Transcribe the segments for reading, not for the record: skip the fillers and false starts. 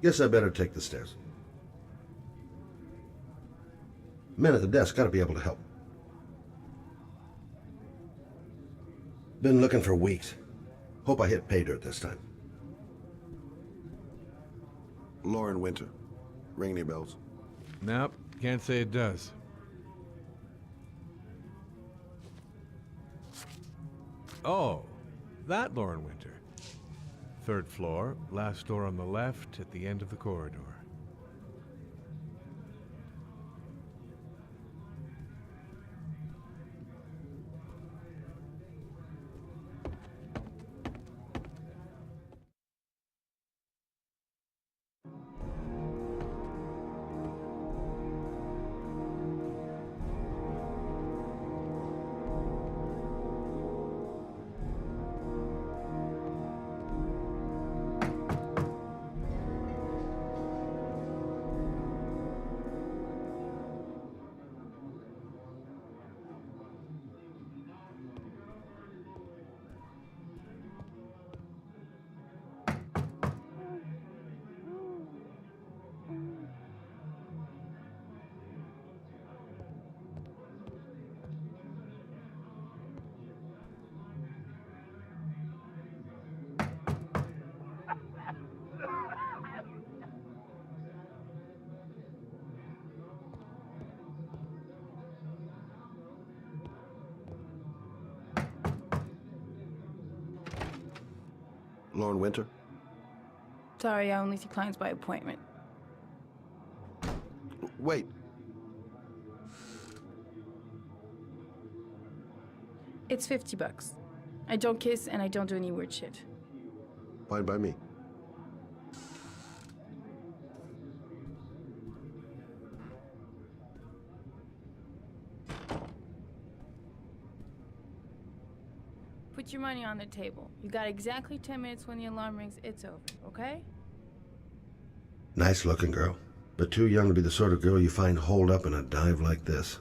Guess I better take the stairs. Men at the desk gotta be able to help. Been looking for weeks. Hope I hit pay dirt this time. Lauren Winter. Ring any bells? Nope, can't say it does. Oh, that Lauren Winter. Third floor, last door on the left at the end of the corridor. Lauren Winter? Sorry, I only see clients by appointment. Wait. It's $50. I don't kiss and I don't do any weird shit. Fine by me. Put your money on the table. You got exactly 10 minutes when the alarm rings. It's over, okay? Nice looking girl, but too young to be the sort of girl you find holed up in a dive like this.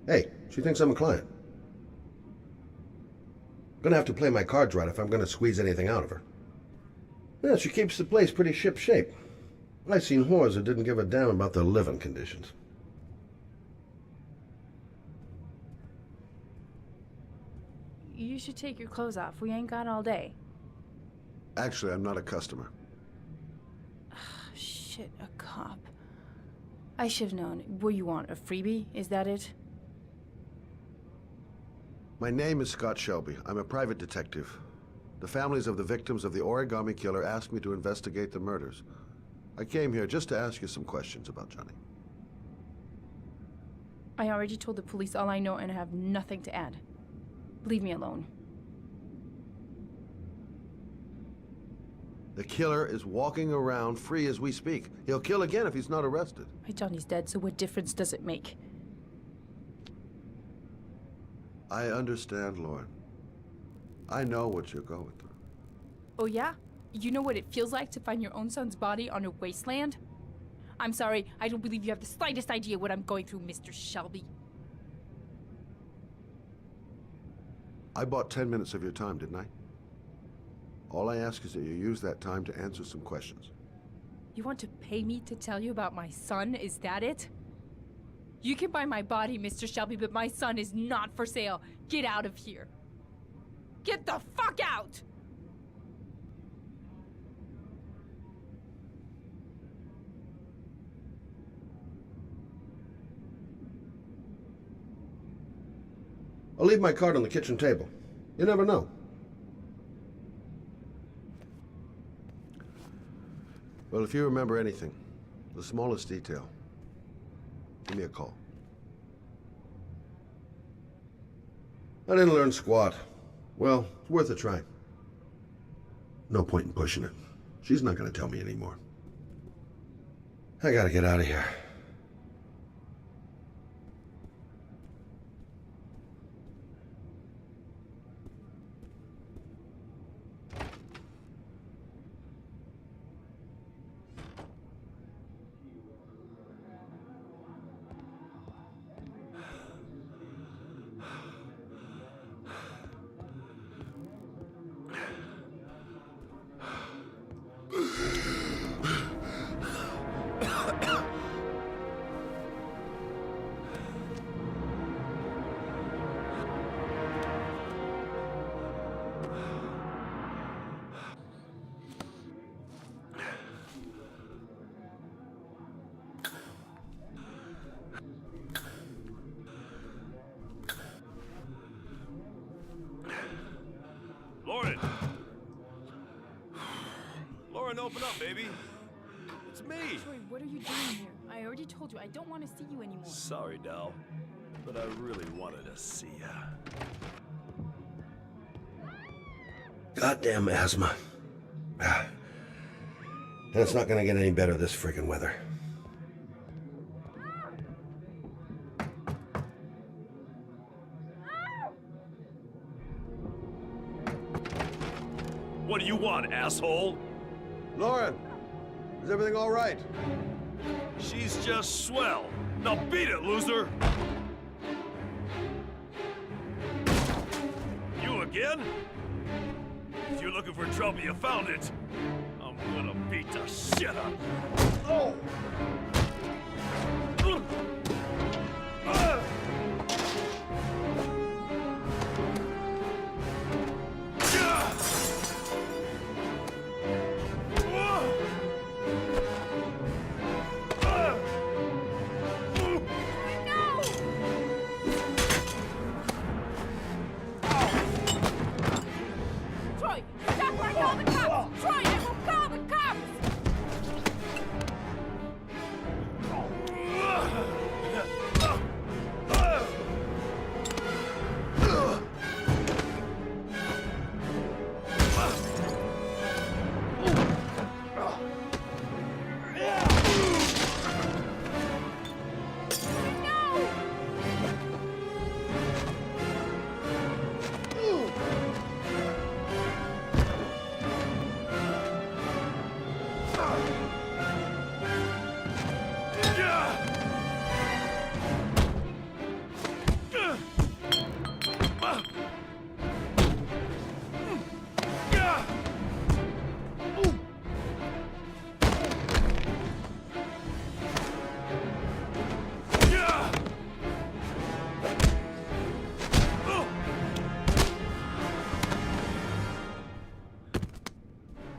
Hey, she thinks I'm a client. Gonna have to play my cards right if I'm gonna squeeze anything out of her. Yeah, she keeps the place pretty ship-shape. I've seen whores that didn't give a damn about their living conditions. You should take your clothes off. We ain't got all day. Actually, I'm not a customer. Shit, a cop. I should've known. What you want, a freebie? Is that it? My name is Scott Shelby. I'm a private detective. The families of the victims of the origami killer asked me to investigate the murders. I came here just to ask you some questions about Johnny. I already told the police all I know and I have nothing to add. Leave me alone. The killer is walking around free as we speak. He'll kill again if he's not arrested. My Johnny's dead, so what difference does it make? I understand, Lauren. I know what you're going through. Oh yeah? You know what it feels like to find your own son's body on a wasteland? I'm sorry, I don't believe you have the slightest idea what I'm going through, Mr. Shelby. I bought 10 minutes of your time, didn't I? All I ask is that you use that time to answer some questions. You want to pay me to tell you about my son? Is that it? You can buy my body, Mr. Shelby, but my son is not for sale. Get out of here. Get the fuck out! I'll leave my card on the kitchen table. You never know. Well, if you remember anything, the smallest detail, give me a call. I didn't learn squat. Well, it's worth a try. No point in pushing it. She's not going to tell me anymore. I gotta get out of here. door and open up, baby. It's me. Troy, what are you doing here? I already told you I don't want to see you anymore. Sorry, Dal, but I really wanted to see ya. Goddamn asthma. And it's not gonna get any better this friggin' weather. What do you want, asshole? Lauren, is everything all right? She's just swell. Now beat it, loser! You again? If you're looking for trouble, you found it. I'm gonna beat the shit out of you. Oh! Troy, stop or I call the cops! Troy, I will call the cops!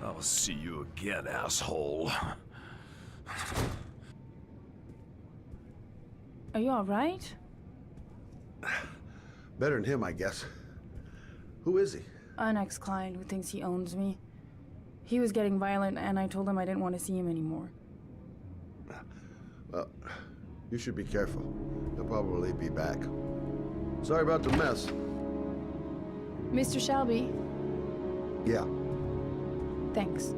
I'll see you again, asshole. Are you alright? Better than him, I guess. Who is he? An ex-client who thinks he owns me. He was getting violent and I told him I didn't want to see him anymore. Well, you should be careful. He'll probably be back. Sorry about the mess. Mr. Shelby, Yeah. thanks.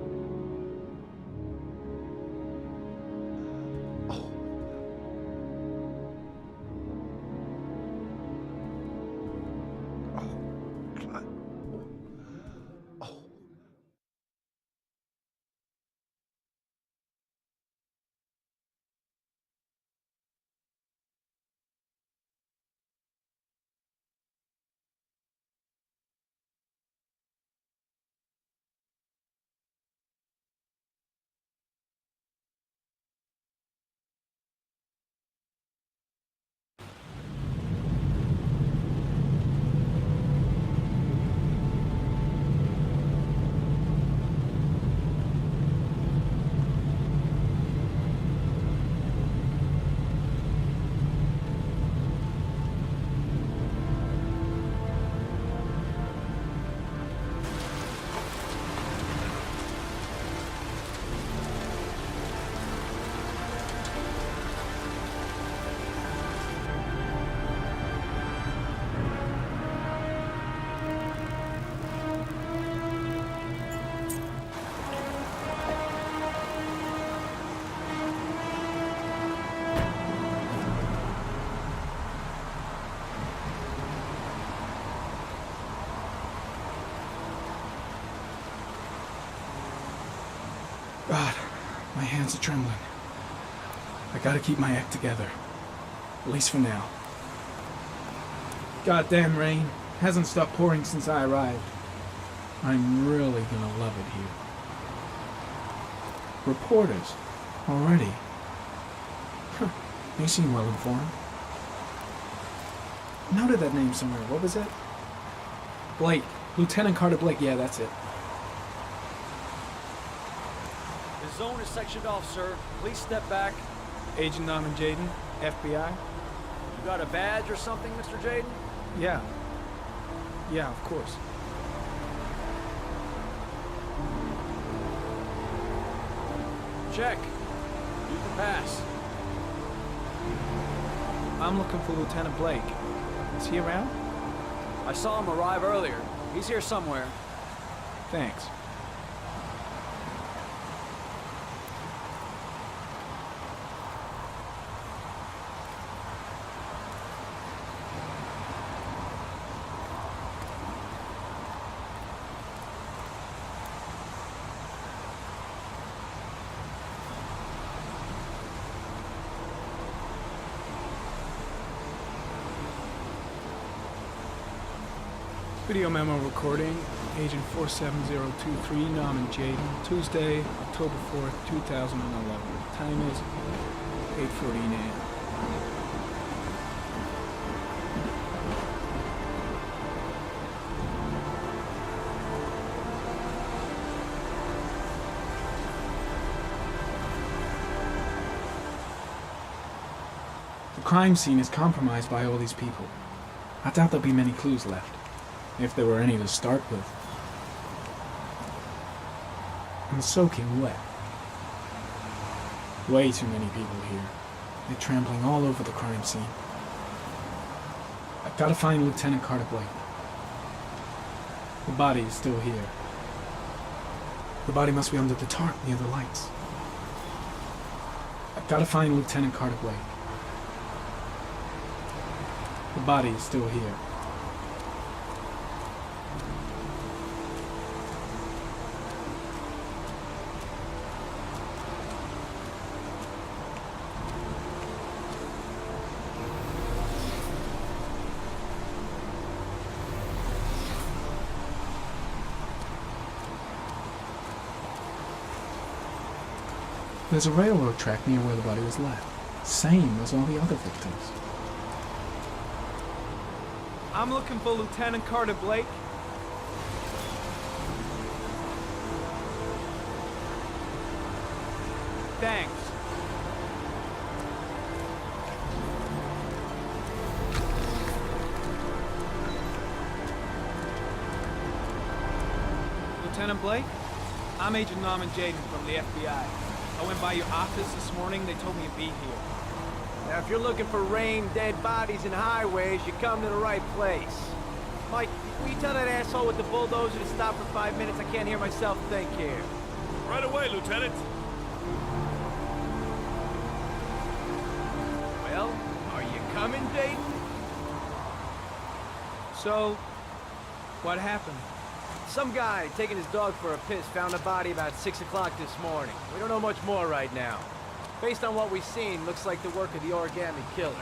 Oh. Oh. God. Oh. God, my hands are trembling. I gotta keep my act together. At least for now. Goddamn rain. Hasn't stopped pouring since I arrived. I'm really gonna love it here. Reporters. Already. Huh. They seem well informed. Noted that name somewhere. What was it? Blake. Lieutenant Carter Blake. Yeah, that's it. The zone is sectioned off, sir. Please step back. Agent Norman Jaden, FBI. You got a badge or something, Mr. Jaden? Yeah. Yeah, of course. Check. You can pass. I'm looking for Lieutenant Blake. Is he around? I saw him arrive earlier. He's here somewhere. Thanks. Video memo recording, Agent 47023, Norman Jaden, Tuesday, October 4th, 2011. Time is 8:14 a.m. The crime scene is compromised by all these people. I doubt there'll be many clues left, if there were any to start with. I'm soaking wet. Way too many people here. They're trampling all over the crime scene. I've got to find Lieutenant Carter Blake. The body is still here. The body must be under the tarp near the lights. I've got to find Lieutenant Carter Blake. The body is still here. There's a railroad track near where the body was left. Same as all the other victims. I'm looking for Lieutenant Carter Blake. Thanks. Lieutenant Blake? I'm Agent Norman Jaden from the FBI. I went by your office this morning. They told me to be here. Now, if you're looking for rain, dead bodies, and highways, you come to the right place. Mike, will you tell that asshole with the bulldozer to stop for 5 minutes? I can't hear myself think here. Right away, Lieutenant. Well, are you coming, Dayton? So, what happened? Some guy taking his dog for a piss found a body about 6 o'clock this morning. We don't know much more right now. Based on what we've seen, looks like the work of the origami killer.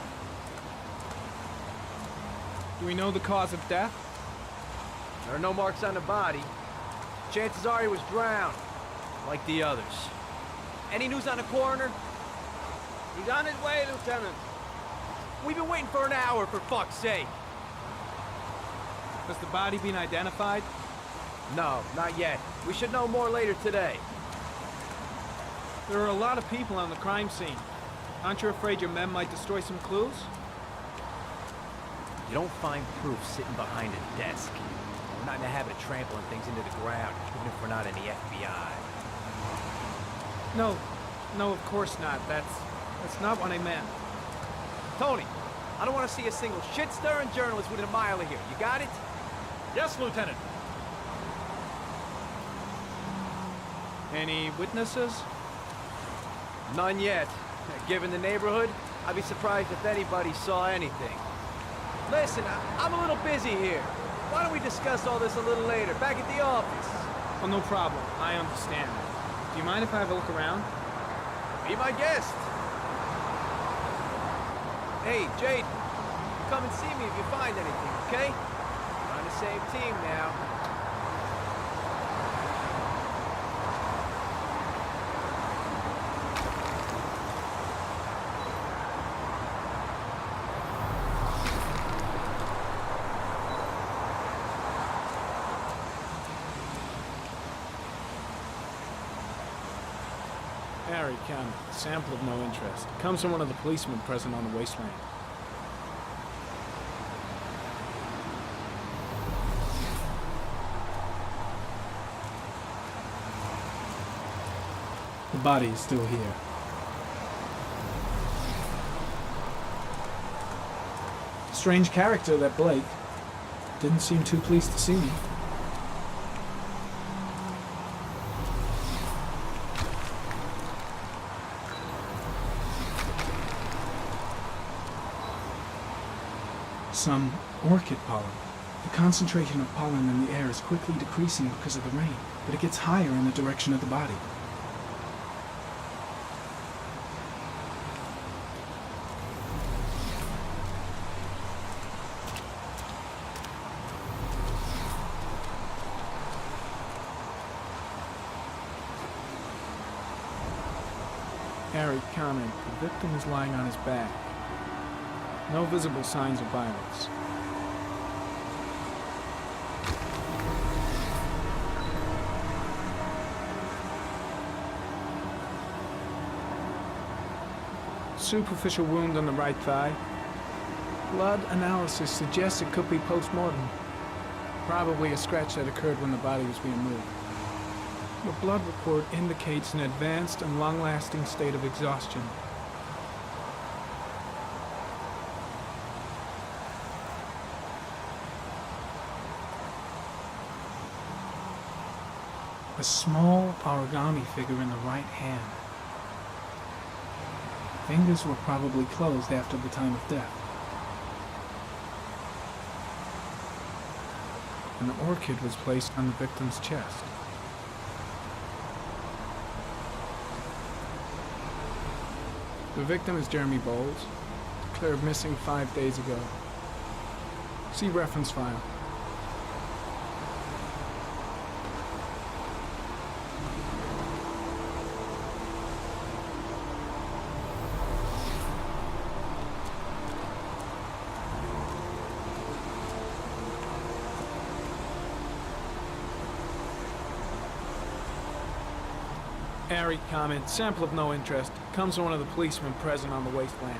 Do we know the cause of death? There are no marks on the body. Chances are he was drowned, like the others. Any news on the coroner? He's on his way, Lieutenant. We've been waiting for an hour, for fuck's sake. Has the body been identified? No, not yet. We should know more later today. There are a lot of people on the crime scene. Aren't you afraid your men might destroy some clues? You don't find proof sitting behind a desk. We're not in the habit of trampling things into the ground, even if we're not in the FBI. No, of course not. That's not what I meant. Tony, I don't want to see a single shit-stirring journalist within a mile of here. You got it? Yes, Lieutenant. Any witnesses? None yet. Given the neighborhood, I'd be surprised if anybody saw anything. Listen, I'm a little busy here. Why don't we discuss all this a little later, back at the office? Oh, no problem. I understand. Do you mind if I have a look around? Be my guest. Hey, Jade, come and see me if you find anything, okay? We're on the same team now. Harry County. Sample of no interest. Comes from one of the policemen present on the wasteland. The body is still here. Strange character, that Blake. Didn't seem too pleased to see me. Some orchid pollen. The concentration of pollen in the air is quickly decreasing because of the rain, but it gets higher in the direction of the body. Harry commented, the victim is lying on his back. No visible signs of violence. Superficial wound on the right thigh. Blood analysis suggests it could be post-mortem. Probably a scratch that occurred when the body was being moved. The blood report indicates an advanced and long-lasting state of exhaustion. A small origami figure in the right hand. Fingers were probably closed after the time of death. An orchid was placed on the victim's chest. The victim is Jeremy Bowles, declared missing 5 days ago. See reference file. Harry comment, sample of no interest. Comes from one of the policemen present on the wasteland.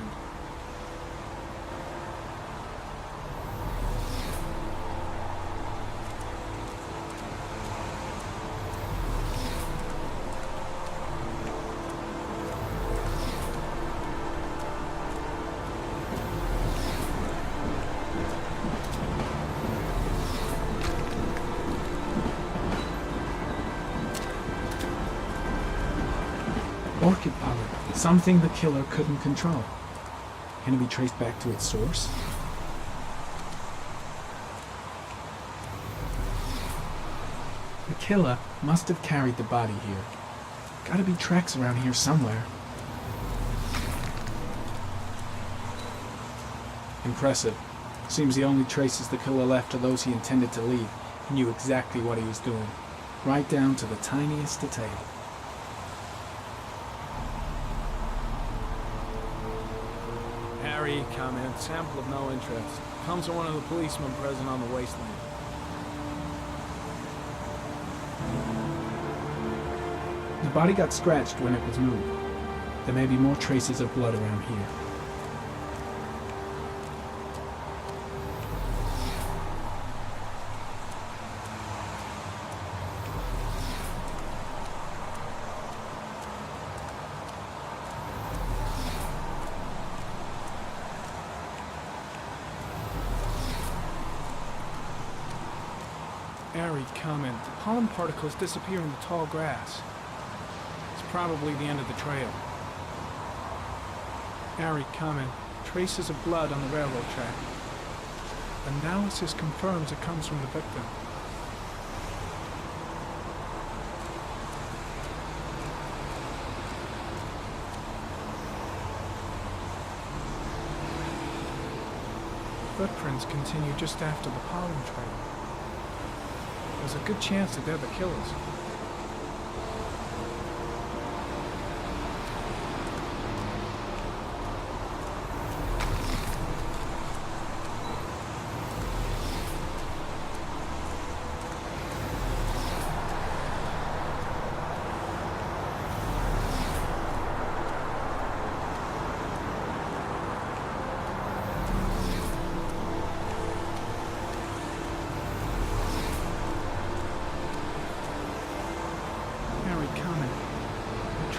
Orchid pollen, something the killer couldn't control. Can it be traced back to its source? The killer must have carried the body here. Gotta be tracks around here somewhere. Impressive. Seems the only traces the killer left are those he intended to leave. He knew exactly what he was doing, right down to the tiniest detail. Harry comment, sample of no interest. Comes from one of the policemen present on the wasteland. The body got scratched when it was moved. There may be more traces of blood around here. Airy comment, the pollen particles disappear in the tall grass. It's probably the end of the trail. Airy comment, traces of blood on the railroad track. Analysis confirms it comes from the victim. Footprints continue just after the pollen trail. There's a good chance that they're the killers.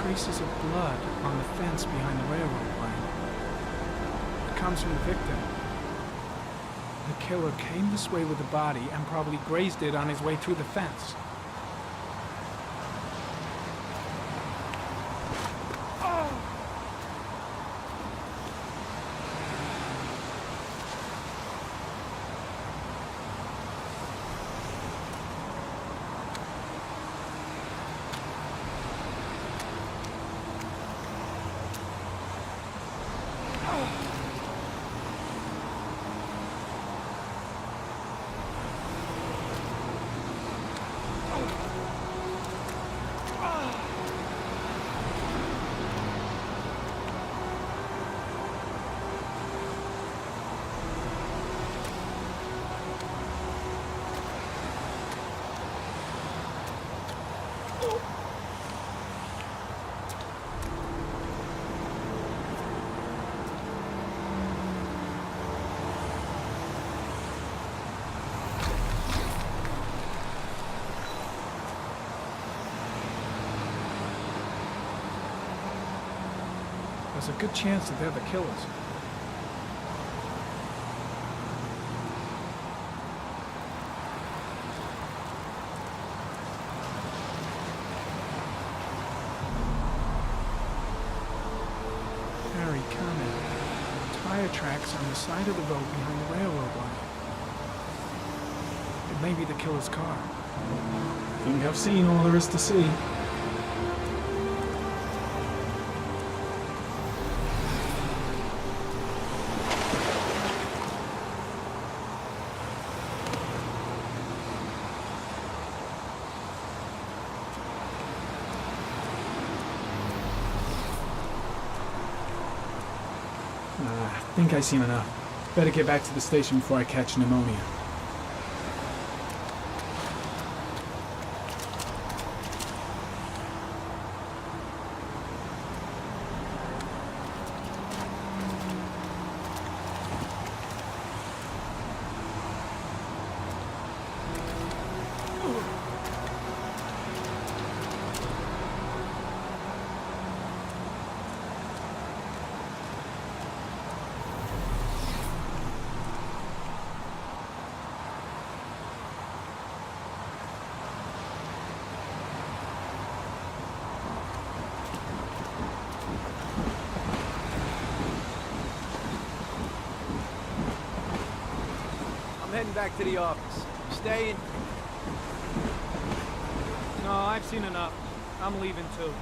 traces of blood on the fence behind the railroad line. It comes from the victim. The killer came this way with the body and probably grazed it on his way through the fence. There's a good chance that they're the killers. Harry, comment. Tire tracks on the side of the road behind the railroad line. It may be the killer's car. I think I've seen all there is to see. I think I've seen enough. Better get back to the station before I catch pneumonia. Heading back to the office. Staying? No, I've seen enough. I'm leaving too.